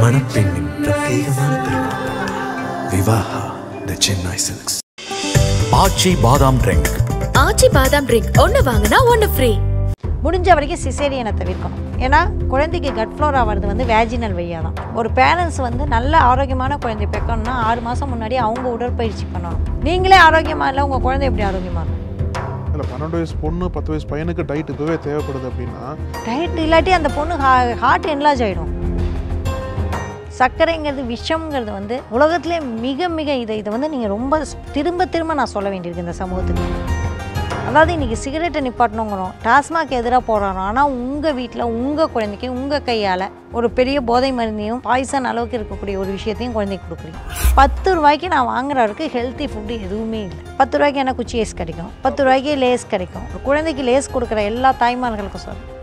மணப்பெண்ணின் பிரத்யேகமான திருமணம் விவாஹா தி சென்னை சில்க்ஸ். ஆச்சி பாதாம் ட்ரிங்க். ஆச்சி பாதாம் ட்ரிங்க் ஒன்று வாங்கினா ஒன்று ஃப்ரீ. முடிஞ்ச வரைக்கும் சிசேரியனை தவிர்க்கணும். ஏன்னா குழந்தைக்கு கட் ஃப்ளோர் ஆகிறது வந்து வேஜினல் வழியாக தான். ஒரு பேரண்ட்ஸ் வந்து நல்ல ஆரோக்கியமான குழந்தை பெக்கணும்னா 6 மாதம் முன்னாடி அவங்க உடற்பயிற்சி பண்ணணும். நீங்களே ஆரோக்கியமாக இல்லை, உங்கள் குழந்தை எப்படி ஆரோக்கியமாக இருக்கும்? இல்லை 12 வயசு பொண்ணு 10 வயசு பையனுக்கு டயட் இப்போவே தேவைப்படுது அப்படின்னா டயட் இல்லாட்டி அந்த பொண்ணு ஹார்ட் என்லார்ஜ் ஆகிடும். சர்க்கரைங்கிறது விஷம்ங்கிறது வந்து உலகத்திலே மிக மிக இதை வந்து நீங்கள் ரொம்ப திரும்ப நான் சொல்ல வேண்டியிருக்கு இந்த சமூகத்துக்கு. அதாவது இன்றைக்கி சிகரெட்டை நிப்பாட்டணுங்கிறோம், டாஸ்மாக் எதிராக போடுறோம். ஆனால் உங்கள் வீட்டில் உங்கள் குழந்தைக்கு உங்கள் கையால் ஒரு பெரிய போதை மருந்தையும் பாய்சன் அளவுக்கு இருக்கக்கூடிய ஒரு விஷயத்தையும் குழந்தைக்கு கொடுக்குறீங்க. 10 ரூபாய்க்கு நான் வாங்குறவருக்கு ஹெல்த்தி ஃபுட்டு எதுவுமே இல்லை. 10 ரூபாய்க்கு என்ன குச்சி லேஸ் கிடைக்கும், 10 ரூபாய்க்கு லேஸ் கிடைக்கும். ஒரு குழந்தைக்கு லேஸ் கொடுக்குற எல்லா தாய்மார்களுக்கும் சொல்கிறேன்,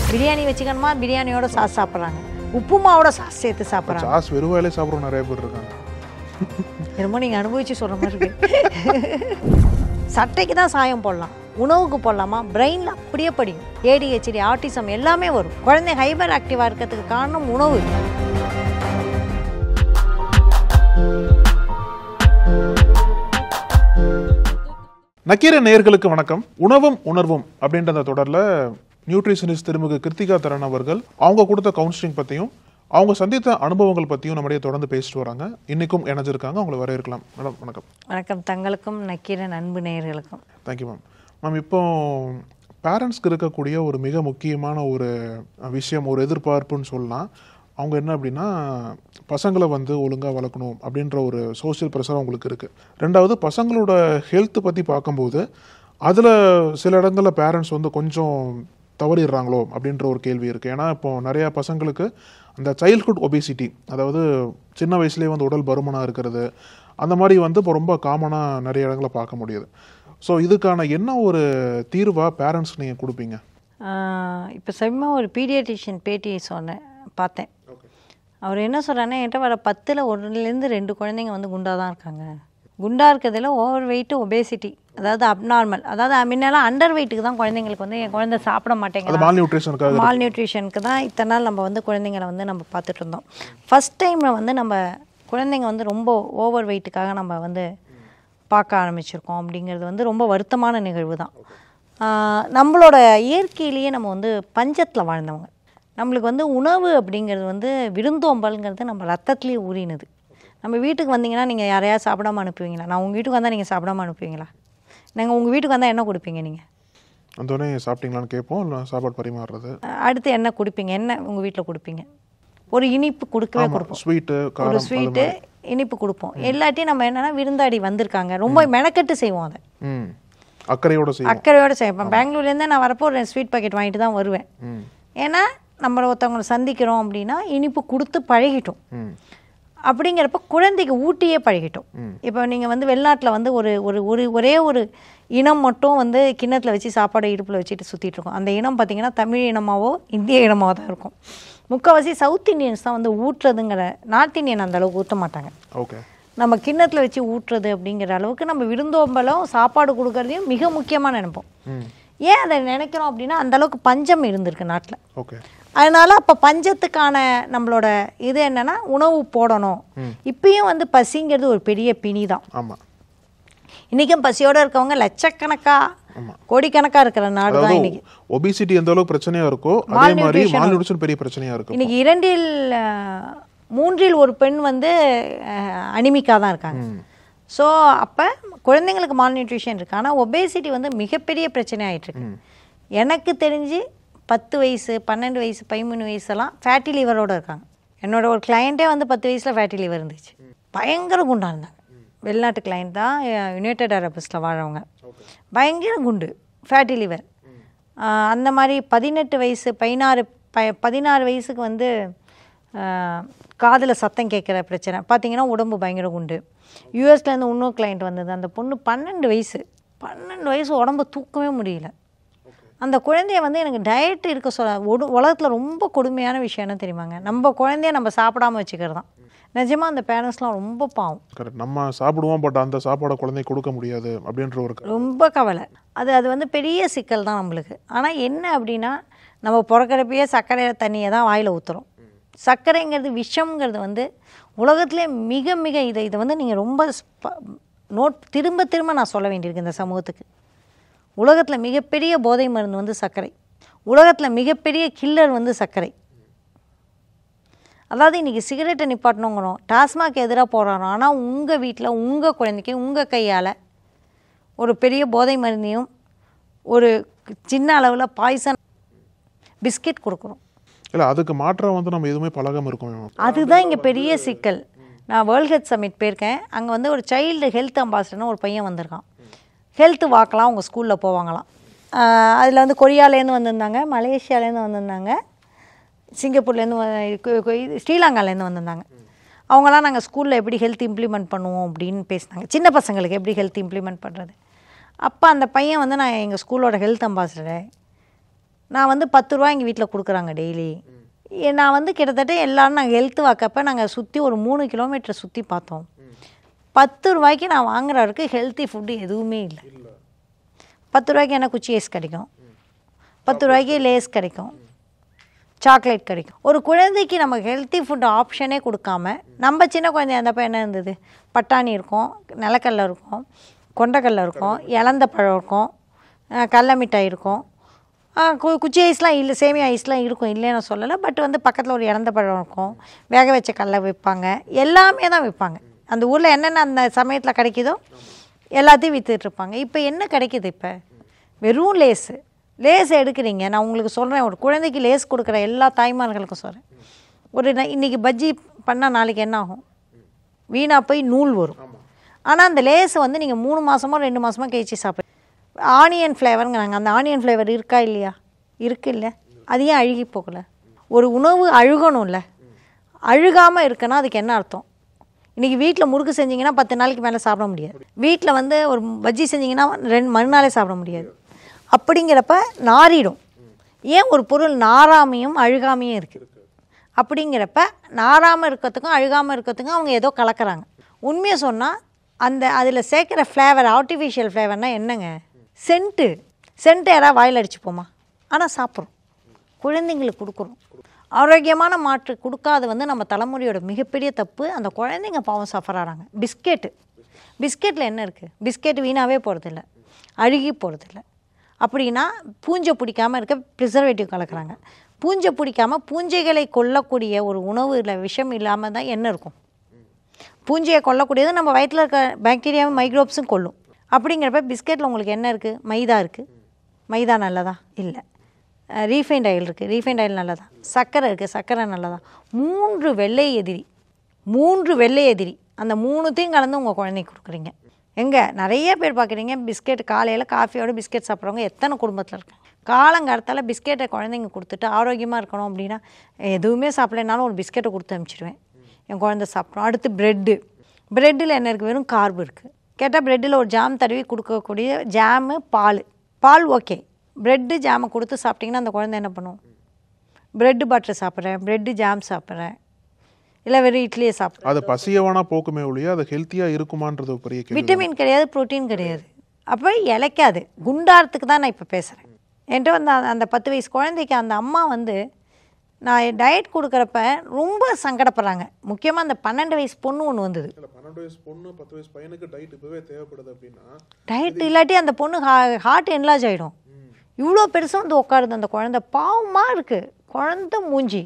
பிரியாணி வச்சுக்கணுமா, பிரியாணியோட சாஸ் சாப்பிட்றாங்க, உப்புமாவோட சாஸ் சேர்த்து சாப்பிட்றாங்க. சாஸ் வெறும் வேலையை சாப்பிட்றோம் நிறைய பேர் இருக்காங்க. என்னமோ நீங்கள் அனுபவிச்சு சொல்கிற மாதிரி இருக்கு. சட்டைக்கு தான் சாயம் போடலாம், உணவுக்கு போடலாமா? பிரெயினில் அப்படியே படிக்கும். ADHD, ஆட்டிசம் எல்லாமே வரும். குழந்தை ஹைப்பர் ஆக்டிவாக இருக்கிறதுக்கு காரணம் உணவு. நக்கீர நேயர்களுக்கு வணக்கம். உணவும் உணர்வும் அப்படின்ற தொடரில் நியூட்ரிஷனிஸ்ட் திருமிகு கிருத்திகா தரன் அவர்கள் அவங்க கொடுத்த கவுன்சிலிங் பற்றியும் அவங்க சந்தித்த அனுபவங்கள் பற்றியும் நம்முடைய தொடர்ந்து பேசிட்டு வராங்க. இன்றைக்கும் இணைஞ்சிருக்காங்க, அவங்களை வரவேற்கலாம். மேடம் வணக்கம். வணக்கம். தங்களுக்கும் நக்கீரன் அன்பு நேயர்களுக்கும். Thank you ma'am. மேம், இப்போ பேரண்ட்ஸ்க்கு இருக்கக்கூடிய ஒரு மிக முக்கியமான ஒரு விஷயம், ஒரு எதிர்பார்ப்புன்னு சொல்லலாம். அவங்க என்ன அப்படின்னா பசங்களை வந்து ஒழுங்காக வளர்க்கணும் அப்படின்ற ஒரு சோஷியல் ப்ரெஷர் அவங்களுக்கு இருக்குது. ரெண்டாவது, பசங்களோட ஹெல்த்தை பற்றி பார்க்கும்போது அதில் சில இடங்களில் பேரண்ட்ஸ் வந்து கொஞ்சம் தவறிடுறாங்களோ அப்படின்ற ஒரு கேள்வி இருக்குது. ஏன்னா இப்போது நிறையா பசங்களுக்கு அந்த சைல்ட்ஹுட் ஒபேசிட்டி, அதாவது சின்ன வயசுலேயே வந்து உடல் பருமனாக இருக்கிறது, அந்த மாதிரி வந்து இப்போ ரொம்ப காமனாக நிறைய இடங்களை பார்க்க முடியுது. ஸோ இதுக்கான என்ன ஒரு தீர்வாக பேரண்ட்ஸ் நீங்கள் கொடுப்பீங்க? இப்போ சமயமாக ஒரு பீடியாட்ரிஷியன் பேட்டி பார்த்தேன். அவர் என்ன சொல்கிறாருன்னா, என்கிட்ட வர 10ல் 1லேருந்து 2 குழந்தைங்க வந்து குண்டாக தான் இருக்காங்க. குண்டாக இருக்கிறதுல ஓவர் வெயிட்டு, ஒபேசிட்டி, அதாவது அப்நார்மல், அதாவது முன்னெல்லாம் அண்டர் வெயிட்டுக்கு தான் குழந்தைங்களுக்கு வந்து என் குழந்தை சாப்பிட மாட்டேங்குது, மால் நியூட்ரிஷனுக்கு தான் இத்தனை நாள் நம்ம வந்து குழந்தைங்களை வந்து நம்ம பார்த்துட்டு இருந்தோம். ஃபஸ்ட் டைமில் வந்து நம்ம குழந்தைங்க வந்து ரொம்ப ஓவர் வெயிட்டுக்காக நம்ம வந்து பார்க்க ஆரம்பிச்சிருக்கோம். அப்படிங்கிறது வந்து ரொம்ப வருத்தமான நிகழ்வு தான். நம்மளோட இயற்கையிலேயே நம்ம வந்து பஞ்சத்தில் வாழ்ந்தவங்க. நம்மளுக்கு வந்து உணவு அப்படிங்கிறது வந்து விருந்தோம்பல்ங்கிறது நம்ம ரத்தத்துலேயே ஊறினது. நம்ம வீட்டுக்கு வந்தீங்கன்னா நீங்கள் யாரையாவது சாப்பிடாமல் அனுப்புவீங்களா? நான் உங்கள் வீட்டுக்கு வந்தால் நீங்கள் சாப்பிடாமல் அனுப்புவீங்களா? நாங்கள் உங்கள் வீட்டுக்கு வந்தால் என்ன கொடுப்பீங்க? நீங்கள் அந்தோடனே சாப்பிட்டீங்களான்னு கேட்போம், இல்லை சாப்பாடு பரிமாறுறது. அடுத்து என்ன கொடுப்பீங்க? என்ன உங்கள் வீட்டில் கொடுப்பீங்க? ஒரு இனிப்பு கொடுக்கவே கொடுப்போம், ஒரு ஸ்வீட்டு இனிப்பு கொடுப்போம். எல்லாத்தையும் நம்ம என்னென்னா விருந்தாடி வந்திருக்காங்க, ரொம்ப மெனக்கெட்டு செய்வோம். அதை அக்கறையோடு செய்வோம். பெங்களூர்லேருந்து நான் வரப்போ ஒரு ஸ்வீட் பாக்கெட் வாங்கிட்டு தான் வருவேன். ஏன்னா நம்ம ஒருத்தவங்களை சந்திக்கிறோம் அப்படின்னா இனிப்பு கொடுத்து பழகிட்டோம். அப்படிங்கிறப்ப குழந்தைக்கு ஊட்டியே பழகிட்டோம். இப்போ நீங்கள் வந்து வெளிநாட்டில் வந்து ஒரே ஒரு இனம் மட்டும் வந்து கிண்ணத்தில் வச்சு சாப்பாடை இடுப்பில் வச்சுட்டு சுற்றிட்டு இருக்கோம். அந்த இனம் பார்த்திங்கன்னா தமிழ் இனமாவோ இந்திய இனமாவோ தான் இருக்கும். முக்கால்வாசி சவுத் இண்டியன்ஸ் தான் வந்து ஊட்டுறதுங்கிற, நார்த் இந்தியன் அந்த அளவுக்கு ஊற்ற மாட்டாங்க. நம்ம கிண்ணத்தில் வச்சு ஊட்டுறது அப்படிங்கிற அளவுக்கு நம்ம விருந்தோம்பலும் சாப்பாடு கொடுக்கறதையும் மிக முக்கியமாக நினைப்போம். ஏன் அதை நினைக்கிறோம் அப்படின்னா அந்தளவுக்கு பஞ்சம் இருந்திருக்கு நாட்டில். அதனால் அப்போ பஞ்சத்துக்கான நம்மளோட இது என்னென்னா உணவு போடணும். இப்பயும் வந்து பசிங்கிறது ஒரு பெரிய பிணி தான். இன்றைக்கும் பசியோடு இருக்கவங்க லட்சக்கணக்காக கோடிக்கணக்காக இருக்கிற நாடு தான் இன்னைக்கு. ஒபிசிட்டி எந்த அளவுக்கு பிரச்சனையாக இருக்கோ அதே மாதிரி மால்நியூட்ரிஷன் பெரிய பிரச்சனையாக இருக்கும். இன்னைக்கு 2ல் 3ல் 1 பெண் வந்து அனிமிக்காக தான் இருக்காங்க. ஸோ அப்போ குழந்தைங்களுக்கு மால்நியூட்ரிஷன் இருக்குது. ஆனால் ஒபேசிட்டி வந்து மிகப்பெரிய பிரச்சனை ஆகிட்டுருக்கு. எனக்கு தெரிஞ்சு 10 வயசு 12 வயசு 13 வயசுலாம் ஃபேட்டி லிவரோடு இருக்காங்க. என்னோட ஒரு கிளையண்ட்டே வந்து 10 வயசில் ஃபேட்டி லிவர் இருந்துச்சு, பயங்கர குண்டாக இருந்தாங்க. வெளிநாட்டு கிளைண்ட் தான், யுனைடெட் அரபில் வாழறவங்க, பயங்கர குண்டு, ஃபேட்டி லிவர். அந்த மாதிரி 18 வயசு 16 வயசுக்கு வந்து காதில் சத்தம் கேட்குற பிரச்சனை பார்த்திங்கன்னா உடம்பு பயங்கர குண்டு. யூஎஸ்லேருந்து இன்னொரு கிளைண்ட் வந்தது, அந்த பொண்ணு 12 வயசு உடம்பு தூக்கவே முடியல. அந்த குழந்தைய வந்து எனக்கு டயட் இருக்க சொல்ல. உலகத்தில் ரொம்ப கொடுமையான விஷயம் என்ன தெரியுமாங்க? நம்ம குழந்தைய நம்ம சாப்பிடாமல் வச்சுக்கிறது தான். நிஜமாக அந்த பேரண்ட்ஸ்லாம் ரொம்ப பாவம். கரெக்ட். நம்ம சாப்பிடுவோம், பட் அந்த சாப்பாடை குழந்தை கொடுக்க முடியாது அப்படின்ற ஒரு ரொம்ப கவலை. அது வந்து பெரிய சிக்கல் தான் நம்மளுக்கு. ஆனால் என்ன அப்படின்னா, நம்ம பிறக்கிறப்பயே சர்க்கரை தண்ணியை தான் வாயில் ஊற்றுறோம். சர்க்கரைங்கிறது விஷம்ங்கிறது வந்து உலகத்திலே மிக மிக இதை வந்து நீங்கள் ரொம்ப திரும்ப திரும்ப நான் சொல்ல வேண்டியிருக்கு இந்த சமூகத்துக்கு. உலகத்தில் மிகப்பெரிய போதை மருந்து வந்து சர்க்கரை. உலகத்தில் மிகப்பெரிய கில்லர் வந்து சர்க்கரை. அதாவது இன்றைக்கி சிகரெட்டை நிப்பாட்டணுங்கிறோம், டாஸ்மாக் எதிராக போராடுறோம். ஆனால் உங்கள் வீட்டில் உங்கள் குழந்தைக்கு உங்கள் கையால் ஒரு பெரிய போதை மருந்தையும் ஒரு சின்ன அளவில் பாய்சன் பிஸ்கெட் கொடுக்குறோம். இல்லை, அதுக்கு மாற்றம் வந்து நம்ம எதுவுமே பழகம் இருக்கோம். அதுதான் இங்கே பெரிய சிக்கல். நான் வேர்ல்ட் ஹெல்த் சமிட் போயிருக்கேன். அங்கே வந்து ஒரு சைல்டு ஹெல்த் அம்பாசிடர்னு ஒரு பையன் வந்திருக்கான். ஹெல்த்து வாக்கலாம் உங்கள் ஸ்கூலில் போவாங்களாம். அதில் வந்து கொரியாலேருந்து வந்திருந்தாங்க, மலேசியாலேருந்து வந்திருந்தாங்க, சிங்கப்பூர்லேருந்து, ஸ்ரீலங்காலேருந்து வந்திருந்தாங்க. அவங்களாம் நாங்கள் ஸ்கூலில் எப்படி ஹெல்த் இம்ப்ளிமெண்ட் பண்ணுவோம் அப்படின்னு பேசினாங்க. சின்ன பசங்களுக்கு எப்படி ஹெல்த் இம்ப்ளிமெண்ட் பண்ணுறது. அப்போ அந்த பையன் வந்து நான் எங்கள் ஸ்கூலோட ஹெல்த் அம்பாசிடரு, நான் வந்து 10 ரூபா எங்கள் வீட்டில் கொடுக்குறாங்க டெய்லி. நான் வந்து கிட்டத்தட்ட எல்லோரும் நாங்கள் ஹெல்த்து வாக்கப்போ நாங்கள் சுற்றி ஒரு 3 கிலோமீட்டர் சுற்றி பார்த்தோம். 10 ரூபாய்க்கு நான் வாங்குறவருக்கு ஹெல்த்தி ஃபுட்டு எதுவுமே இல்லை. 10 ரூபாய்க்கு என்ன குச்சி ஐஸ் கிடைக்கும், 10 ரூபாய்க்கு லேஸ் கிடைக்கும், சாக்லேட் கிடைக்கும். ஒரு குழந்தைக்கு நம்ம ஹெல்த்தி ஃபுட் ஆப்ஷனே கொடுக்காம, நம்ம சின்ன குழந்தைய இருந்தப்போ என்ன இருந்தது, பட்டாணி இருக்கும், நிலக்கடலை இருக்கும், கொண்டக்கடலை இருக்கும், இலந்த பழம் இருக்கும், கடல மிட்டாய் இருக்கும், குச்சி ஐஸ்லாம் இல்லை, சேமியா ஐஸ்லாம் இருக்கும், இல்லைன்னு சொல்லலை. பட் வந்து பக்கத்தில் ஒரு இலந்த பழம் இருக்கும், வேக வச்ச கடலை விற்பாங்க, எல்லாமே தான் விற்பாங்க. அந்த ஊரில் என்னென்ன அந்த சமயத்தில் கிடைக்குதோ எல்லாத்தையும் விற்றுட்ருப்பாங்க. இப்போ என்ன கிடைக்கிது, இப்போ வெறும் லேஸ் எடுக்கிறீங்க. நான் உங்களுக்கு சொல்கிறேன், ஒரு குழந்தைக்கு லேஸ் கொடுக்குற எல்லா தாய்மார்களுக்கும் சொல்கிறேன், ஒரு இன்றைக்கி பஜ்ஜி பண்ணால் நாளைக்கு என்ன ஆகும், வீணாக போய் நூல் வரும். ஆனால் அந்த லேஸ் வந்து நீங்கள் 3 மாதமோ 2 மாதமோ கழிச்சு சாப்பிடு. ஆனியன் ஃப்ளேவருங்கிறாங்க, அந்த ஆனியன் ஃப்ளேவர் இருக்கா இல்லையா, இருக்குது இல்லை, அது ஏன் அழுகி போகலை? ஒரு உணவு அழுகணும்ல, அழுகாமல் இருக்குன்னா அதுக்கு என்ன அர்த்தம்? இன்றைக்கி வீட்டில் முறுக்கு செஞ்சிங்கன்னா 10 நாளைக்கு மேலே சாப்பிட முடியாது. வீட்டில் வந்து ஒரு பஜ்ஜி செஞ்சிங்கன்னா 2 மறுநாளே சாப்பிட முடியாது. அப்படிங்கிறப்ப நாரிடும். ஏன் ஒரு பொருள் நாராமையும் அழுகாமையும் இருக்குது? அப்படிங்கிறப்ப நாராமல் இருக்கிறதுக்கும் அழுகாமல் இருக்கிறதுக்கும் அவங்க ஏதோ கலக்கிறாங்க. உண்மையை சொன்னால் அதில் சேர்க்குற ஃப்ளேவர், ஆர்டிஃபிஷியல் ஃப்ளேவர்னால் என்னங்க, சென்ட்டு யாராவது வாயில் அடிச்சுப்போமா? ஆனால் சாப்பிட்றோம், குழந்தைங்களுக்கு கொடுக்குறோம். ஆரோக்கியமான மாற்று கொடுக்காது வந்து நம்ம தலைமுறையோட மிகப்பெரிய தப்பு. அந்த குழந்தைங்க பாவம் சஃபர் ஆகிறாங்க. பிஸ்கெட்டில் என்ன இருக்குது? பிஸ்கெட் வீணாகவே போகிறதில்ல, அழுகி போகிறதில்ல. அப்படின்னா பூஞ்சை பிடிக்காமல் இருக்க ப்ரிசர்வேட்டிவ் கலக்கிறாங்க. பூஞ்சை பிடிக்காமல் பூஞ்சைகளை கொல்லக்கூடிய ஒரு உணவில் விஷம் இல்லாமல் தான் என்ன இருக்கும்? பூஞ்சையை கொல்லக்கூடியது நம்ம வயிற்றில் இருக்க பாக்டீரியாவும் மைக்ரோப்ஸும் கொல்லும். அப்படிங்கிறப்ப பிஸ்கெட்டில் உங்களுக்கு என்ன இருக்குது? மைதா இருக்குது. மைதா நல்லதா? இல்லை. ரீஃபைண்ட் ஆயில் இருக்குது, ரீஃபைண்ட் ஆயில் நல்லதா? சர்க்கரை இருக்குது, சர்க்கரை நல்லதா? 3 வெள்ளை எதிரி. அந்த 3த்தையும் கலந்து உங்கள் குழந்தைக்கு கொடுக்குறீங்க. எங்கே நிறைய பேர் பார்க்குறீங்க, பிஸ்கெட் காலையில் காஃபியோட பிஸ்கெட் சாப்பிட்றவங்க எத்தனை குடும்பத்தில் இருக்காங்க. காலங்காலத்தால் பிஸ்கெட்டை குழந்தைங்க கொடுத்துட்டு ஆரோக்கியமாக இருக்கணும் அப்படின்னா எதுவுமே சாப்பிட்லனாலும் ஒரு பிஸ்கெட்டை கொடுத்து அனுப்பிச்சிடுவேன், என் குழந்தை சாப்பிட்றோம். அடுத்து ப்ரெட்டில் என்ன இருக்குது? வெறும் கார்பு இருக்குது. கேட்டால் ப்ரெட்டில் ஒரு ஜாம் தடவி கொடுக்கக்கூடிய ஜாமு, பால் ஓகே. ப்ரெட்டு ஜாமை கொடுத்து சாப்பிட்டிங்கன்னா அந்த குழந்தை என்ன பண்ணும்? ப்ரெட்டு பட்டர் சாப்பிட்றேன், ப்ரெட்டு ஜாம் சாப்பிட்றேன், இல்லை வெறும் இட்லியை சாப்பிட்றேன். அது பசியவானா போக்குமே ஒழிய அது ஹெல்த்தியாக இருக்குமான்றது பெரிய கேள்வி. விட்டமின் கிடையாது, ப்ரோட்டீன் கிடையாது. அப்போ இலைக்காது. குண்டாரத்துக்கு தான் நான் இப்போ பேசுகிறேன். என்கிட்ட வந்து அந்த 10 வயசு குழந்தைக்கு அந்த அம்மா வந்து நான் டயட் கொடுக்குறப்ப ரொம்ப சங்கடப்படுறாங்க. முக்கியமாக அந்த 12 வயசு பொண்ணு ஒன்று வந்தது. 12 வயசு பொண்ணு 10 வயசு பையனுக்கு டயட் இப்போவே தேவைப்படுது அப்படின்னா, டயட் இல்லாட்டி அந்த பொண்ணு ஹார்ட் என்லார்ஜ் ஆகிடும். இவ்வளோ பெருசாக வந்து உட்காருது அந்த குழந்தை, பாவமாக இருக்குது குழந்தை மூஞ்சி.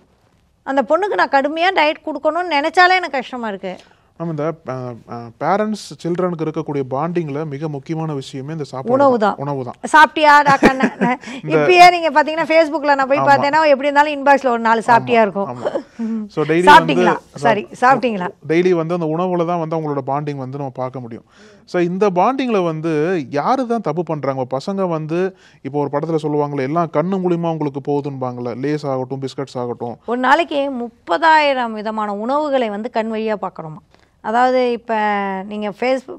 அந்த பொண்ணுக்கு நான் கடுமையாக டயட் கொடுக்கணும்னு நினச்சாலே எனக்கு கஷ்டமாக இருக்குது. நம்ம இந்த பேரண்ட்ஸ் சில்ட்ரனுக்கு இருக்கக்கூடிய பாண்டிங்கில் மிக முக்கியமான விஷயமே இந்த உணவு தான். சாப்பிட்டியா டாக்டர்? இப்பயே நீங்கள் பார்த்தீங்கன்னா ஃபேஸ்புக்கில் நான் போய் பார்த்தேன்னா எப்படி இருந்தாலும் இன்பாக்ஸில் ஒரு 4 சாப்பிட்டியா இருக்கும். ஸோ டெய்லி சாப்பிட்டீங்களா டெய்லி வந்து அந்த உணவுல தான் வந்து அவங்களோட பாண்டிங் வந்து நம்ம பார்க்க முடியும். ஸோ இந்த பாண்டிங்கில் வந்து யாரு தான் தப்பு பண்ணுறாங்க? பசங்க வந்து இப்போ ஒரு படத்தில் சொல்லுவாங்களே, எல்லாம் கண்ணு மூலியமாக அவங்களுக்கு போகுதுன்பாங்களே, லேஸ் ஆகட்டும் பிஸ்கட்ஸ் ஆகட்டும். ஒரு நாளைக்கு 30,000 விதமான உணவுகளை வந்து கண் வழியாக பார்க்குறோமா. அதாவது இப்போ நீங்கள்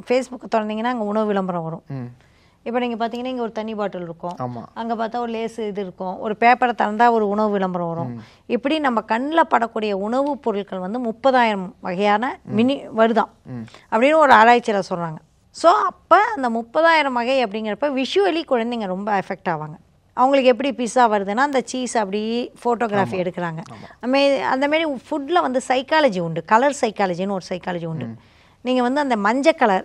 ஃபேஸ்புக்கை திறந்தீங்கன்னா அங்கே உணவு விளம்பரம் வரும். இப்போ நீங்கள் பார்த்தீங்கன்னா இங்கே ஒரு தண்ணி பாட்டில் இருக்கும், அங்கே பார்த்தா ஒரு லேஸ் இது இருக்கும், ஒரு பேப்பரை திறந்தால் ஒரு உணவு விளம்பரம் வரும். இப்படி நம்ம கண்ணில் படக்கூடிய உணவுப் பொருட்கள் வந்து 30,000 வகையான வருதான் அப்படின்னு ஒரு ஆராய்ச்சியில் சொல்கிறாங்க. ஸோ அப்போ அந்த 30,000 வகை அப்படிங்கிறப்ப விஷுவலி குழந்தைங்க ரொம்ப எஃபெக்ட் ஆவாங்க. அவங்களுக்கு எப்படி பிஸா வருதுன்னா அந்த சீஸ் அப்படி ஃபோட்டோகிராஃபி எடுக்கிறாங்க. அந்தமாரி ஃபுட்டில் வந்து சைக்காலஜி உண்டு, கலர் சைக்காலஜின்னு ஒரு சைக்காலஜி உண்டு. நீங்கள் வந்து அந்த மஞ்சள் கலர்,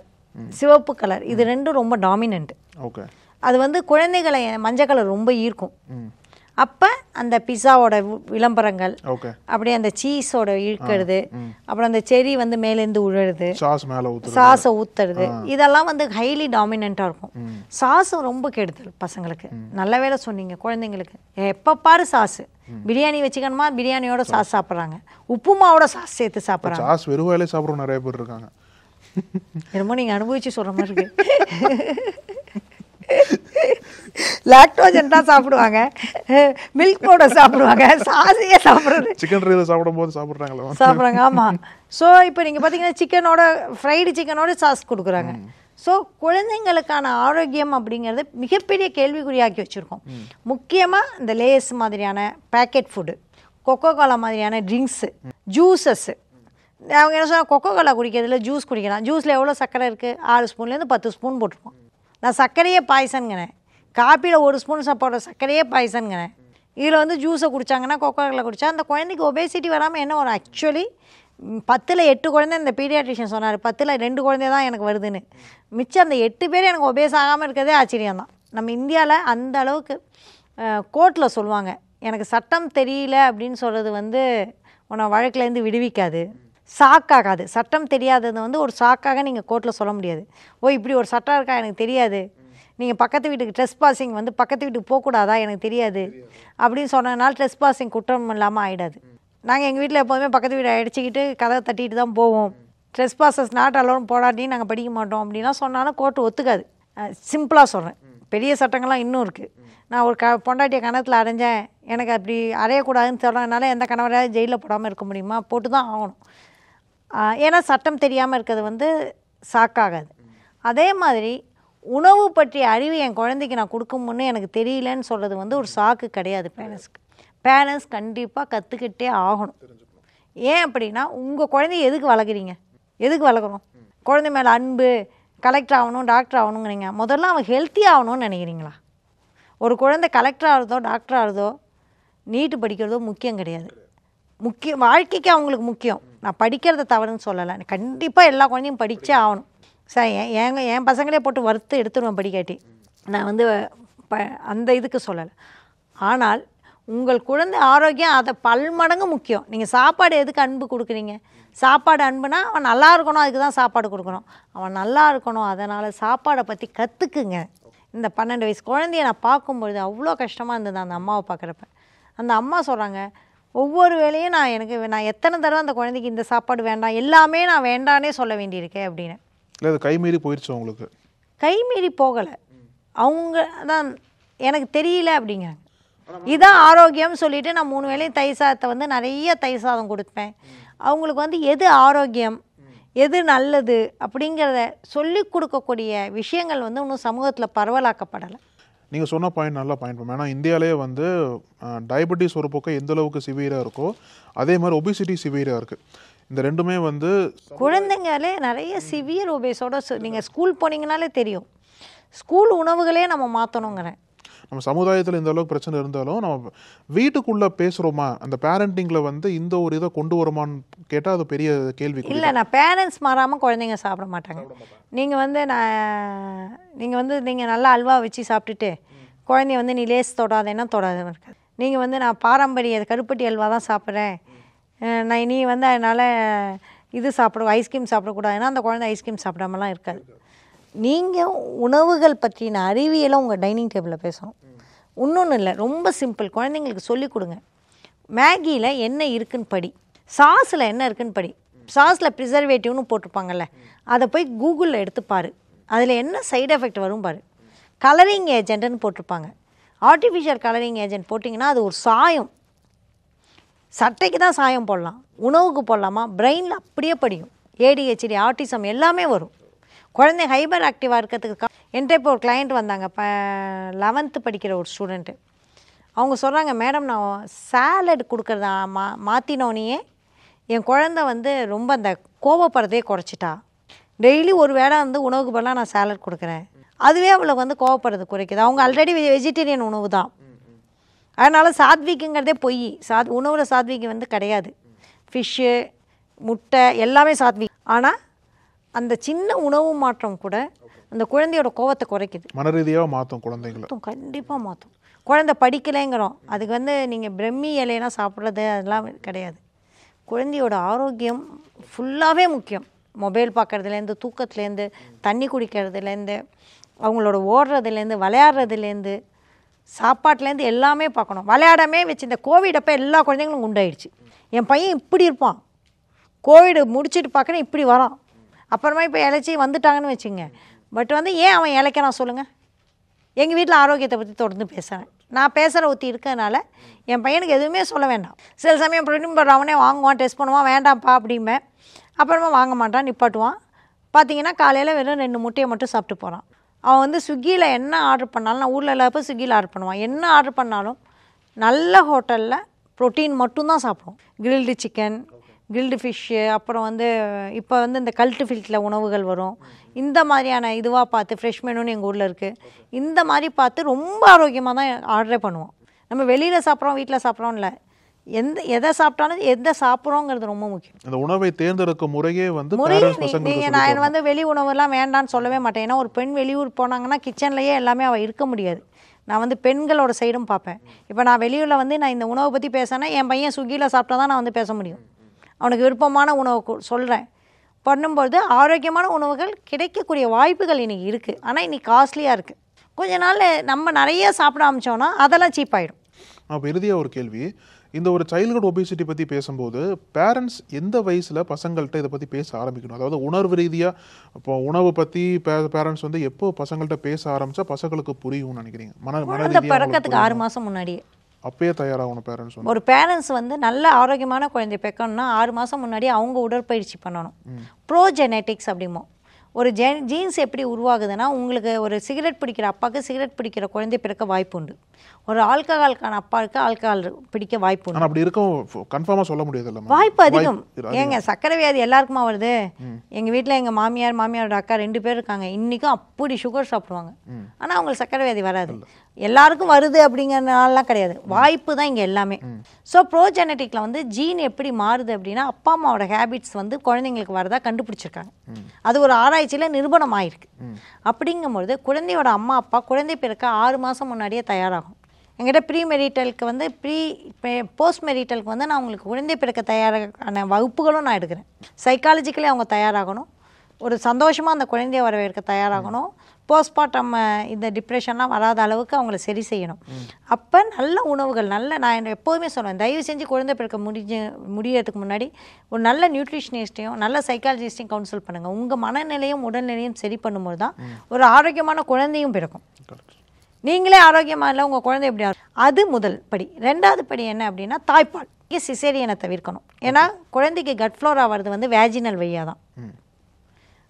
சிவப்பு கலர், இது ரெண்டும் ரொம்ப டாமினன்ட். ஓகே, அது வந்து குழந்தைகளை மஞ்சள் கலர் ரொம்ப ஈர்க்கும். அப்போ அந்த பிஸாவோட விளம்பரங்கள், அப்படியே அந்த சீஸோட இழுக்கிறது, அப்புறம் அந்த செரி வந்து மேலேருந்து உழுறது, சாஸை ஊத்துறது, இதெல்லாம் வந்து ஹைலி டாமினண்ட்டாக இருக்கும். சாஸும் ரொம்ப கெடுதல் பசங்களுக்கு. நல்ல வேலை சொன்னீங்க. குழந்தைங்களுக்கு எப்போ பாரு சாஸு, பிரியாணி வச்சுக்கணுமா, பிரியாணியோட சாஸ் சாப்பிட்றாங்க, உப்புமாவோட சாஸ் சேர்த்து சாப்பிட்றாங்க. சாஸ் வெறும் வேலையை சாப்பிட்றோம் நிறைய பேர் இருக்காங்க. என்னமோ நீங்கள் அனுபவிச்சு சொல்கிற மாதிரி இருக்கு. லாக்டோஜன் தான் சாப்பிடுவாங்க, மில்க் பவுடர் சாப்பிடுவாங்க, சாஸையே சாப்பிட்றது. சிக்கன் ரைஸ் சாப்பிடும்போது சாப்பிட்றாங்க. ஆமாம். ஸோ இப்போ நீங்கள் பார்த்தீங்கன்னா சிக்கனோட, ஃப்ரைடு சிக்கனோட சாஸ் கொடுக்குறாங்க. ஸோ குழந்தைங்களுக்கான ஆரோக்கியம் அப்படிங்கிறது மிகப்பெரிய கேள்விக்குறியாக்கி வச்சுருக்கோம். முக்கியமாக இந்த லேஸ் மாதிரியான பேக்கெட் ஃபுட்டு, கொக்கோ கோலா மாதிரியான ட்ரிங்க்ஸு, ஜூஸஸ்ஸு. அவங்க என்ன சொன்னால் கொக்கோ கோலா குடிக்கிறதுல ஜூஸ் குடிக்கலாம். ஜூஸில் எவ்வளோ சர்க்கரை இருக்குது? 6 ஸ்பூன்லேருந்து 10 ஸ்பூன் போட்டிருக்கோம். நான் சர்க்கரையே பாய்சனுங்கிறேன். காப்பியில் 1 ஸ்பூன் சாப்பிட்ற சர்க்கரையே பாய்சனுங்கிறேன். இதில் வந்து ஜூஸை குடித்தாங்கன்னா, கொக்கோ கோலா குடித்தா அந்த குழந்தைக்கு ஒபேசிட்டி வராமல் என்ன ஒரு ஆக்சுவலி 10ல் 8 குழந்தை இந்த பீடியாட்ரிஷியன் சொன்னார், 10ல் 2 குழந்தை தான் எனக்கு வருதுன்னு. மிச்சம் அந்த 8 பேர் எனக்கு ஒபேஸ் ஆகாமல் இருக்கிறதே ஆச்சரியம் தான். நம்ம இந்தியாவில் அந்த அளவுக்கு கோர்ட்டில் சொல்லுவாங்க, எனக்கு சட்டம் தெரியல அப்படின்னு சொல்கிறது வந்து உன்னை வழக்கிலேருந்து விடுவிக்காது, சாக்காகாது. சட்டம் தெரியாதது வந்து ஒரு சாக்காக நீங்கள் கோர்ட்டில் சொல்ல முடியாது. ஓ இப்படி ஒரு சட்டம் இருக்கா எனக்கு தெரியாது, நீங்கள் பக்கத்து வீட்டுக்கு ட்ரெஸ் பாசிங் வந்து பக்கத்து வீட்டுக்கு போகக்கூடாதா எனக்கு தெரியாது அப்படின்னு சொன்னதுனால ட்ரெஸ் பாசிங் குற்றம் இல்லாமல் ஆகிடாது. நாங்கள் எங்கள் வீட்டில் எப்போதுமே பக்கத்து வீட்டை அடிச்சுக்கிட்டு கதவை தட்டிட்டு தான் போவோம். ட்ரெஸ் பாசஸ் நாட் அலோன் போடாட்டின்னு நாங்கள் படிக்க மாட்டோம் அப்படின்லாம் சொன்னாலும் கோர்ட்டு ஒத்துக்காது. சிம்பிளாக சொல்கிறேன், பெரிய சட்டங்கள்லாம் இன்னும் இருக்குது. நான் ஒரு பொண்டாட்டியை கணத்தில் அடைஞ்சேன், எனக்கு அப்படி அறையக்கூடாதுன்னு சொல்கிறதுனால எந்த கணவரையாவது ஜெயிலில் போடாமல் இருக்க முடியுமா? போட்டு தான் ஆகணும். ஏன்னா சட்டம் தெரியாமல் இருக்கிறது வந்து சாக்காகாது. அதே மாதிரி உணவு பற்றிய அறிவு என் குழந்தைக்கு நான் கொடுக்கும் முன்னே எனக்கு தெரியலன்னு சொல்கிறது வந்து ஒரு சாக்கு கிடையாது பேரண்ட்ஸ்க்கு. பேரண்ட்ஸ் கண்டிப்பாக கற்றுக்கிட்டே ஆகணும். ஏன் அப்படின்னா உங்கள் குழந்தைய எதுக்கு வளர்க்குறீங்க? எதுக்கு வளர்க்குறோம்? குழந்தை மேலே அன்பு, கலெக்டர் ஆகணும், டாக்டர் ஆகணுங்கிறீங்க. முதல்ல அவன் ஹெல்த்தியாக ஆகணும்னு நினைக்கிறீங்களா? ஒரு குழந்தை கலெக்டர் ஆகிறதோ டாக்டர் ஆகிறதோ நீட்டு படிக்கிறதோ முக்கியம் கிடையாது. வாழ்க்கைக்கு அவங்களுக்கு முக்கியம். நான் படிக்கிறத தவறுன்னு சொல்லலை, கண்டிப்பாக எல்லா குழந்தையும் படித்தே ஆகணும். சார் என் பசங்களே போட்டு வறுத்து எடுத்துருவேன் படிக்காட்டி, நான் வந்து அந்த இதுக்கு சொல்லலை. ஆனால் உங்கள் குழந்தை ஆரோக்கியம் அதை பல்மடங்கு முக்கியம். நீங்கள் சாப்பாடு எதுக்கு அன்பு கொடுக்குறீங்க? சாப்பாடு அன்புனா அவன் நல்லா இருக்கணும், அதுக்கு தான் சாப்பாடு கொடுக்கணும். அவன் நல்லா இருக்கணும், அதனால் சாப்பாடை பற்றி கற்றுக்குங்க. இந்த 12 வயசு குழந்தைய நான் பார்க்கும்பொழுது அவ்வளோ கஷ்டமாக இருந்தது அந்த அம்மாவை பார்க்குறப்ப. அந்த அம்மா சொல்கிறாங்க, ஒவ்வொரு வேளையும் நான் எத்தனை தடவை அந்த குழந்தைக்கு இந்த சாப்பாடு வேண்டாம், எல்லாமே நான் வேண்டானே சொல்ல வேண்டியிருக்கேன் அப்படின்னு. இல்லை அது கைமீறி போயிடுச்சு உங்களுக்கு? கைமீறி போகலை, அவங்க தான் எனக்கு தெரியல அப்படிங்கிறாங்க. இதுதான் ஆரோக்கியம்னு சொல்லிவிட்டு நான் 3 வேளையும் தயிர் சாதத்தை வந்து நிறைய தயிர் சாதம் கொடுப்பேன். அவங்களுக்கு வந்து எது ஆரோக்கியம், எது நல்லது அப்படிங்கிறத சொல்லிக் கொடுக்கக்கூடிய விஷயங்கள் வந்து இன்னும் சமூகத்தில் பரவலாக்கப்படலை. நீங்கள் சொன்ன பாயிண்ட் நல்ல பாயிண்ட். ஏன்னா இந்தியாவிலே வந்து டயபெட்டிஸ் ஒரு பக்கம் எந்த அளவுக்கு சிவியராக இருக்கோ அதே மாதிரி ஒபிசிட்டி சிவியராக இருக்குது. இந்த ரெண்டுமே வந்து குழந்தைங்களே நிறைய சிவியர் ஒபேஸோட நீங்கள் ஸ்கூல் போனீங்கனாலே தெரியும். ஸ்கூல் உணவுகளே நம்ம மாற்றணுங்கிறேன். நம்ம சமுதாயத்தில் இந்த அளவுக்கு பிரச்சனை இருந்தாலும் நம்ம வீட்டுக்குள்ளே பேசுகிறோமா, அந்த பேரண்டிங்கில் வந்து இந்த ஒரு இதை கொண்டு வருமானு கேட்டால் அது பெரிய கேள்வி. இல்லை, நான் பேரண்ட்ஸ் மாறாமல் குழந்தைங்க சாப்பிட மாட்டாங்க. நீங்கள் வந்து நீங்கள் நல்லா அல்வா வச்சு சாப்பிட்டுட்டு குழந்தைய வந்து நீ லேஸ் தொடாதேன்னா தொடாதுன்னு இருக்காது. நீங்கள் வந்து நான் பாரம்பரிய கருப்பட்டி அல்வா தான் சாப்பிட்றேன், நீ வந்து அதனால் இது சாப்பிடுவோம் ஐஸ்கிரீம் சாப்பிடக்கூடாதுன்னா அந்த குழந்தை ஐஸ்கிரீம் சாப்பிடாமலாம் இருக்காது. நீங்கள் உணவுகள் பற்றின அறிவியலை உங்கள் டைனிங் டேபிளில் பேசணும். இன்னொன்று இல்லை, ரொம்ப சிம்பிள், குழந்தைங்களுக்கு சொல்லிக் கொடுங்க. மேகியில் என்ன இருக்குன்னு படி, சாஸில் என்ன இருக்குன்னு படி. சாஸில் ப்ரிசர்வேட்டிவ்னு போட்டிருப்பாங்கல்ல, அதை போய் கூகுளில் எடுத்து பாரு, அதில் என்ன சைடு எஃபெக்ட் வரும் பாரு. கலரிங் ஏஜென்ட்னு போட்டிருப்பாங்க. ஆர்டிஃபிஷியல் கலரிங் ஏஜென்ட் போட்டிங்கன்னா அது ஒரு சாயம். சட்டைக்கு தான் சாயம் போடலாம், உணவுக்கு போடலாமா? பிரெயினில் அப்படியே படியும். ADHD, ஆட்டிசம் எல்லாமே வரும். குழந்தை ஹைப்பர் ஆக்டிவாக இருக்கிறதுக்கு என்கிட்ட இப்போ ஒரு கிளைண்ட் வந்தாங்க, 11th படிக்கிற ஒரு ஸ்டூடெண்ட்டு. அவங்க சொல்கிறாங்க, மேடம் நான் சாலட் கொடுக்குறதா மாற்றினோனையே என் குழந்தை வந்து ரொம்ப அந்த கோவப்படுறதே குறைச்சிட்டா. டெய்லி ஒரு வேளை வந்து உணவுக்கு பதிலாக நான் சாலட் கொடுக்குறேன், அதுவே அவளுக்கு வந்து கோவப்படுறது குறைக்குது. அவங்க ஆல்ரெடி வெஜிடேரியன் உணவு தான், அதனால் சாத்விக்குங்கிறதே பொய். உணவில் சாத்விக்கு வந்து கிடையாது. ஃபிஷ்ஷு, முட்டை எல்லாமே சாத்விக். ஆனால் அந்த சின்ன உணவு மாற்றம் கூட அந்த குழந்தையோட கோவத்தை குறைக்குது. மன ரீதியாக மாற்றும் குழந்தைங்களை. கண்டிப்பாக மாற்றும். குழந்தை படிக்கலைங்கிறோம், அதுக்கு வந்து நீங்கள் பிரம்மி இலையெல்லாம் சாப்பிட்றது அதெல்லாம் கிடையாது. குழந்தையோட ஆரோக்கியம் ஃபுல்லாகவே முக்கியம். மொபைல் பார்க்குறதுலேருந்து, தூக்கத்துலேருந்து, தண்ணி குடிக்கிறதுலேருந்து, அவங்களோட ஓடுறதுலேருந்து, விளையாடுறதுலேருந்து, சாப்பாட்டுலேருந்து எல்லாமே பார்க்கணும். விளையாடாமே வச்சு இந்த கோவிட் அப்போ எல்லா குழந்தைங்களும் குண்டாயிடுச்சு. என் பையன் இப்படி இருப்பான், கோவிடு முடிச்சுட்டு பார்க்குறேன் இப்படி வரான். அப்புறமா இப்போ இழைச்சி வந்துட்டாங்கன்னு வச்சுங்க. பட் வந்து ஏன் அவன் இழைக்கிறான் சொல்லுங்கள்? எங்கள் வீட்டில் ஆரோக்கியத்தை பற்றி தொடர்ந்து பேசுகிறேன். நான் பேசுகிற ஒத்தி இருக்கிறதுனால என் பையனுக்கு எதுவுமே சொல்ல வேண்டாம். சில சமயம் ப்ரோட்டீன் பவுடர் அவனே வாங்குவான், டெஸ்ட் பண்ணுவான், வேண்டாம்ப்பா அப்படிம்பேன். அப்புறமா வாங்க மாட்டான், நிப்பாட்டுவான். பார்த்தீங்கன்னா காலையில் வெறும் 2 முட்டையை மட்டும் சாப்பிட்டு போகிறான். அவன் வந்து ஸ்விக்கியில் என்ன ஆர்டர் பண்ணாலும், நான் ஊரில் இல்லாதப்போ ஸ்விக்கியில் ஆர்டர் பண்ணுவான். என்ன ஆர்டர் பண்ணாலும் நல்ல ஹோட்டலில் ப்ரோட்டீன் மட்டும்தான் சாப்பிடுவோம். கிரில்டு சிக்கன், கிரில்டு ஃபிஷ்ஷு, அப்புறம் வந்து இப்போ வந்து இந்த கல்ட்டு ஃபில்ட்டில் உணவுகள் வரும். இந்த மாதிரியான இதுவாக பார்த்து ஃப்ரெஷ் மெனுன்னு எங்கள் ஊரில் இருக்குது. இந்த மாதிரி பார்த்து ரொம்ப ஆரோக்கியமாக தான் ஆர்டரே பண்ணுவோம். நம்ம வெளியில் சாப்பிட்றோம், வீட்டில் சாப்பிட்றோம் இல்லை, எதை சாப்பிட்டாலும் எதை சாப்பிட்றோங்கிறது ரொம்ப முக்கியம். அந்த உணவை தேர்ந்தெடுக்கும் முறையே வந்து நீங்கள் நான் வந்து வெளி உணவுலாம் வேண்டான்னு சொல்லவே மாட்டேன். ஏன்னா ஒரு பெண் வெளியூர் போனாங்கன்னா கிச்சன்லேயே எல்லாமே அவள் இருக்க முடியாது. நான் வந்து பெண்களோட சைடும் பார்ப்பேன். இப்போ நான் வெளியூரில் வந்து நான் இந்த உணவை பற்றி பேசினேன்னா என் பையன் ஸ்விக்கியில் சாப்பிட்டா தான் நான் வந்து பேச முடியும். அவனுக்கு விருப்பமான உணவு சொல்கிறேன். பண்ணும்போது ஆரோக்கியமான உணவுகள் கிடைக்கக்கூடிய வாய்ப்புகள் இன்றைக்கி இருக்குது. ஆனால் இன்றைக்கி காஸ்ட்லியாக இருக்குது. கொஞ்ச நாள் நம்ம நிறைய சாப்பிட ஆரம்பித்தோன்னா அதெல்லாம் சீப் ஆகிடும். அப்போ இறுதியாக ஒரு கேள்வி, இந்த ஒரு சைல்டுஹுட் ஒபிசிட்டி பற்றி பேசும்போது பேரண்ட்ஸ் எந்த வயசில் பசங்கள்கிட்ட இதை பற்றி பேச ஆரம்பிக்கணும்? அதாவது உணர்வு ரீதியாக இப்போ உணவு பற்றி பேரண்ட்ஸ் வந்து எப்போ பசங்கள்கிட்ட பேச ஆரம்பித்தா பசங்களுக்கு புரியும்னு நினைக்கிறீங்க? குழந்தை பிறக்கிறதுக்கு 6 மாதம் முன்னாடியே அப்பயே தயாராகணும் பேரண்ட்ஸ். ஒரு பேரண்ட்ஸ் வந்து நல்ல ஆரோக்கியமான குழந்தை பெக்கணும்னா 6 மாதம் முன்னாடியே அவங்க உடற்பயிற்சி பண்ணணும். ப்ரோஜெனெட்டிக்ஸ் அப்படிமோ ஒரு ஜீன்ஸ் எப்படி உருவாகுதுன்னா, உங்களுக்கு ஒரு சிகரெட் பிடிக்கிற அப்பாவுக்கு சிகரெட் பிடிக்கிற குழந்தை பிறக்க வாய்ப்பு உண்டு. ஒரு ஆல்கஹாலுக்கான அப்பாவுக்கு ஆல்கஹால் பிடிக்க வாய்ப்பு உண்டு. அப்படி இருக்கும் கன்ஃபார்மாக சொல்ல முடியாது. வாய்ப்பு அதிகம். ஏங்க சர்க்கரை வியாதி எல்லாருக்குமா வருது? எங்கள் வீட்டில் எங்கள் மாமியாரோட அக்கா 2 பேர் இருக்காங்க. இன்றைக்கும் அப்படி சுகர் சாப்பிடுவாங்க. ஆனால் அவங்களுக்கு சர்க்கரை வியாதி வராது. எல்லாருக்கும் வருது அப்படிங்கிறதுனாலாம் கிடையாது, வாய்ப்பு தான் இங்கே எல்லாமே. ஸோ ப்ரோஜெனட்டிக்கில் வந்து ஜீன் எப்படி மாறுது அப்படின்னா, அப்பா அம்மாவோட ஹேபிட்ஸ் வந்து குழந்தைங்களுக்கு வரதா கண்டுபிடிச்சிருக்காங்க. அது ஒரு ஆராய்ச்சியில் நிரூபணம் ஆயிருக்கு. அப்படிங்கும்பொழுது குழந்தையோட அம்மா அப்பா குழந்தை பிறக்க 6 மாதம் முன்னாடியே தயாராகும். எங்கிட்ட ப்ரீ மெரிட்டலுக்கு வந்து போஸ்ட் மெரிட்டலுக்கு வந்து நான் உங்களுக்கு குழந்தை பிறக்க தயாரான வகுப்புகளும் நான் எடுக்கிறேன். சைக்காலஜிக்கலி அவங்க தயாராகணும், ஒரு சந்தோஷமாக அந்த குழந்தைய வரவேற்க தயாராகணும், போஸ்ட்மார்ட்டம் இந்த டிப்ரெஷன்லாம் வராத அளவுக்கு அவங்கள சரி செய்யணும். அப்போ நல்ல உணவுகள் நான் எப்போதுமே சொல்லுவேன், தயவு செஞ்சு குழந்தை பிறக்க முடியறதுக்கு முன்னாடி ஒரு நல்ல நியூட்ரிஷனிஸ்ட்டையும் நல்ல சைக்காலஜிஸ்ட்டையும் கவுன்சில் பண்ணுங்கள். உங்கள் மனநிலையும் உடல்நிலையும் சரி பண்ணும்போது தான் ஒரு ஆரோக்கியமான குழந்தையும் பிறக்கும். நீங்களே ஆரோக்கியமாக இல்லை, உங்கள் குழந்தை எப்படி? அது முதல் படி. 2வது படி என்ன அப்படின்னா, தாய்ப்பால். சிசேரியனை தவிர்க்கணும். ஏன்னா குழந்தைக்கு கட் ஃப்ளோரா வர்றது வந்து வேஜினல் வழியாக தான்.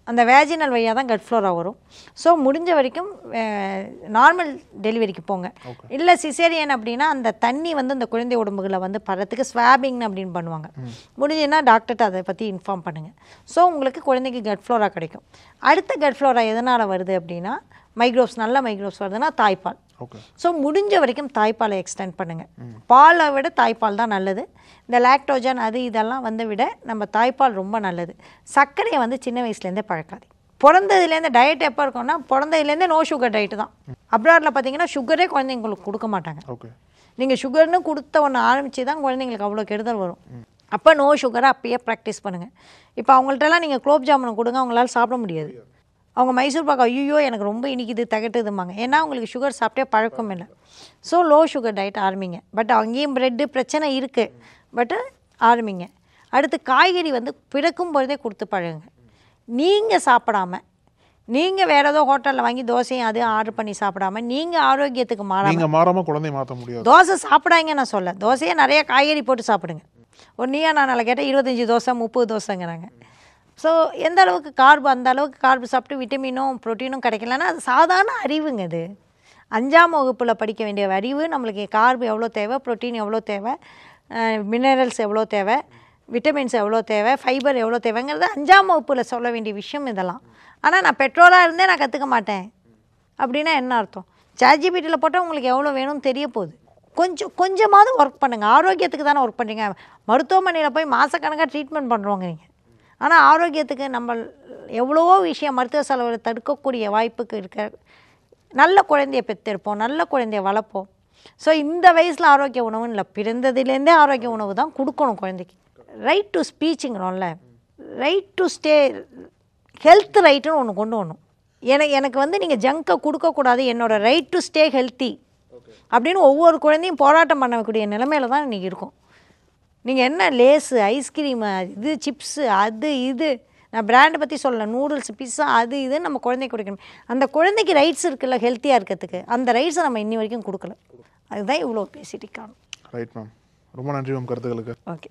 அந்த வேஜினல் வழியாக தான் கட் ஃப்ளோரா வரும். ஸோ முடிஞ்ச வரைக்கும் நார்மல் டெலிவரிக்கு போங்க. இல்லை சிசேரியன் அப்படின்னா அந்த தண்ணி வந்து அந்த குழந்தை உடம்புகளை வந்து படுறதுக்கு ஸ்வாபிங் அப்படின்னு பண்ணுவாங்க. முடிஞ்சுன்னா டாக்டர்கிட்ட அதை பற்றி இன்ஃபார்ம் பண்ணுங்கள். ஸோ உங்களுக்கு குழந்தைக்கு கட் ஃப்ளோரா கிடைக்கும். அடுத்த கட் ஃப்ளோரா எதனால் வருது அப்படின்னா, நல்ல மைக்ரோப்ஸ் வருதுன்னா தாய்ப்பால். ஸோ முடிஞ்ச வரைக்கும் தாய்ப்பாலை எக்ஸ்டெண்ட் பண்ணுங்கள். பாலை விட தாய்ப்பால் தான் நல்லது. இந்த லாக்டோஜன் இதெல்லாம் வந்து விட நம்ம தாய்ப்பால் ரொம்ப நல்லது. சர்க்கரையை வந்து சின்ன வயசுலேருந்தே பழக்காது. பிறந்ததுலேருந்து டயட் எப்போ இருக்கும்னா, பிறந்ததுலேருந்தே நோ சுகர் டயட்டு தான். அப்ராடில் பார்த்தீங்கன்னா சுகரே குழந்தைங்களுக்கு கொடுக்க மாட்டாங்க. நீங்கள் சுகர்னு கொடுத்த ஒன்று ஆரம்பித்து தான் குழந்தைங்களுக்கு அவ்வளோ கெடுதல் வரும். அப்போ நோ சுகரை அப்பயே ப்ராக்டிஸ் பண்ணுங்கள். இப்போ அவங்கள்ட்டலாம் நீங்கள் குலோப் ஜாமுன் கொடுங்க, அவங்களால சாப்பிட முடியாது. அவங்க மைசூர் பாக்கு ஐயோ எனக்கு ரொம்ப இனிக்குது தகட்டுதுமாங்க. ஏன்னா அவங்களுக்கு சுகர் சாப்பிட்டே பழக்கம் இல்லை. ஸோ லோ சுகர் டயட் ஆரம்பிங்க. பட் அங்கேயும் ப்ரெட்டு பிரச்சனை இருக்குது, பட்டு ஆரம்பிங்க. அடுத்து காய்கறி வந்து பிறக்கும் பொழுதே கொடுத்து பழகுங்க. நீங்கள் சாப்பிடாமல் நீங்கள் வேறு ஏதோ ஹோட்டலில் வாங்கி தோசையும் ஆர்டர் பண்ணி சாப்பிடாமல் நீங்கள் ஆரோக்கியத்துக்கு மாறாமல் குழந்தை மாற்ற முடியாது. தோசை சாப்பிடாங்க நான் சொல்ல, தோசையை நிறைய காய்கறி போட்டு சாப்பிடுங்க. ஒரு நீயா நான் கேட்டால் 25 தோசை 30 தோசைங்கிறாங்க. ஸோ எந்த அளவுக்கு அந்த அளவுக்கு கார்பு சாப்பிட்டு விட்டமினும் ப்ரோட்டீனும் கிடைக்கலன்னா அது சாதாரண அறிவுங்க. அது 5ஆம் வகுப்பில் படிக்க வேண்டிய அறிவு. நம்மளுக்கு கார்பு எவ்வளோ தேவை, ப்ரோட்டீன் எவ்வளோ தேவை, மினரல்ஸ் எவ்வளோ தேவை, விட்டமின்ஸ் எவ்வளோ தேவை, ஃபைபர் எவ்வளோ தேவைங்கிறது 5ஆம் வகுப்பில் சொல்ல வேண்டிய விஷயம் இதெல்லாம். ஆனால் நான் பெட்ரோலாக இருந்தே நான் கற்றுக்க மாட்டேன் அப்படின்னா என்ன அர்த்தம்? ChatGPTயில் போட்டால் உங்களுக்கு எவ்வளோ வேணும்னு தெரிய போகுது. கொஞ்சமாவது ஒர்க் பண்ணுங்கள். ஆரோக்கியத்துக்கு தானே ஒர்க் பண்ணுறீங்க. மருத்துவமனையில் போய் மாதக்கணக்காக ட்ரீட்மெண்ட் பண்ணுறோங்க நீங்கள். ஆனால் ஆரோக்கியத்துக்கு நம்ம எவ்வளவோ விஷயம் மருத்துவ செலவை தடுக்கக்கூடிய வாய்ப்புக்கு இருக்க. நல்ல குழந்தைய பெற்றெடுப்போம், நல்ல குழந்தைய வளர்ப்போம். ஸோ இந்த வயசில் ஆரோக்கிய உணவுன்னு இல்லை, பிறந்ததுலேருந்தே ஆரோக்கிய உணவு தான் கொடுக்கணும் குழந்தைக்கு. ரைட் டு ஸ்பீச்சுங்கிறோம்ல, ரைட் டு ஸ்டே ஹெல்த் ரைட்டுன்னு ஒன்று கொண்டு வரணும். எனக்கு வந்து நீங்கள் ஜங்கை கொடுக்கக்கூடாது, என்னோடய ரைட் டு ஸ்டே ஹெல்த்தி அப்படின்னு ஒவ்வொரு குழந்தையும் போராட்டம் பண்ணக்கூடிய நிலைமையில தான் இன்றைக்கி இருக்கும். நீங்கள் என்ன லேஸு, ஐஸ்கிரீமு, இது சிப்ஸு, அது இது, நான் பிராண்டை பற்றி சொல்லலை, நூடுல்ஸ், பிஸ்ஸா, அது இதுன்னு நம்ம குழந்தைக்கு கொடுக்கணும். அந்த குழந்தைக்கு ரைட்ஸ் இருக்குல்ல ஹெல்த்தியாக இருக்கிறதுக்கு, அந்த ரைட்ஸை நம்ம இன்னி வரைக்கும் கொடுக்கல. அதுதான் இவ்வளோ பேசிட்டு காணும். ரைட் மேம், ரொம்ப நன்றி மேம் கருத்துக்களுக்கு. ஓகே.